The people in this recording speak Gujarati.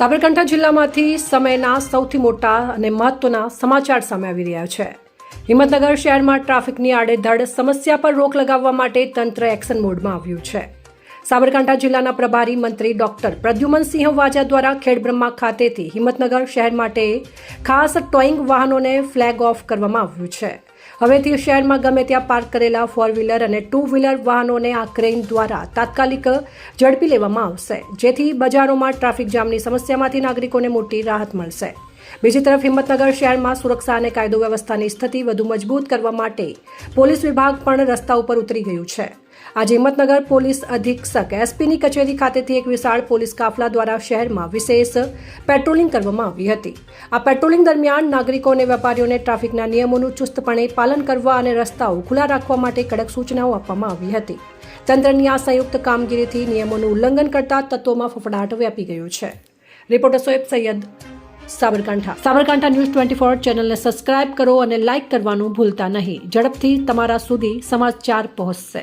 સાબરકાંઠા જિલ્લામાંથી સમયના સૌથી મોટા અને મહત્વના સમાચાર સામે આવી રહ્યા છે। હિંમતનગર શહેરમાં ટ્રાફિકની આડેધડ સમસ્યા પર રોક લગાવવા માટે તંત્ર એક્શન મોડમાં આવ્યું છે। સાબરકાંઠા જિલ્લાના પ્રભારી મંત્રી ડોક્ટર પ્રદ્યુમનસિંહ વાજા દ્વારા ખેડબ્રહ્મા ખાતેથી હિંમતનગર શહેર માટે ખાસ ટોઈંગ વાહનોને ફ્લેગ ઓફ કરવામાં આવ્યું છે। હવેથી શહેરમાં ગમે ત્યાં પાર્ક કરેલા 4 વ્હીલર અને 2 વ્હીલર વાહનોને આ ક્રેન દ્વારા તાત્કાલિક ઝડપી લેવામાં આવશે, જેથી બજારોમાં ટ્રાફિક જામની સમસ્યામાંથી નાગરિકોને મોટી રાહત મળશે। બીજી તરફ હિંમતનગર શહેરમાં સુરક્ષા અને કાયદો વ્યવસ્થાની સ્થિતિ વધુ મજબૂત કરવા માટે પોલીસ વિભાગ પણ રસ્તા ઉપર ઉતરી ગયું છે। આજે હિંમતનગર પોલીસ અધિક્ષક એસપીની કચેરી ખાતેથી એક વિશાળ પોલીસ કાફલા દ્વારા શહેરમાં વિશેષ પેટ્રોલિંગ કરવામાં આવી હતી। આ પેટ્રોલિંગ દરમિયાન નાગરિકો અને વેપારીઓને ટ્રાફિકના નિયમોનું ચુસ્તપણે પાલન કરવા અને રસ્તાઓ ખુલ્લા રાખવા માટે કડક સૂચનાઓ આપવામાં આવી હતી। તંત્રની આ સંયુક્ત કામગીરીથી નિયમોનું ઉલ્લંઘન કરતા તત્વોમાં ફફડાટ વ્યાપી ગયો છે। રિપોર્ટર સોએબ સૈયદ, સાબરકાંઠા ન્યૂઝ 24 ચેનલને સબસ્ક્રાઇબ કરો અને લાઇક કરવાનું ભૂલતા નહીં। ઝડપથી તમારા સુધી સમાચાર પહોંચશે।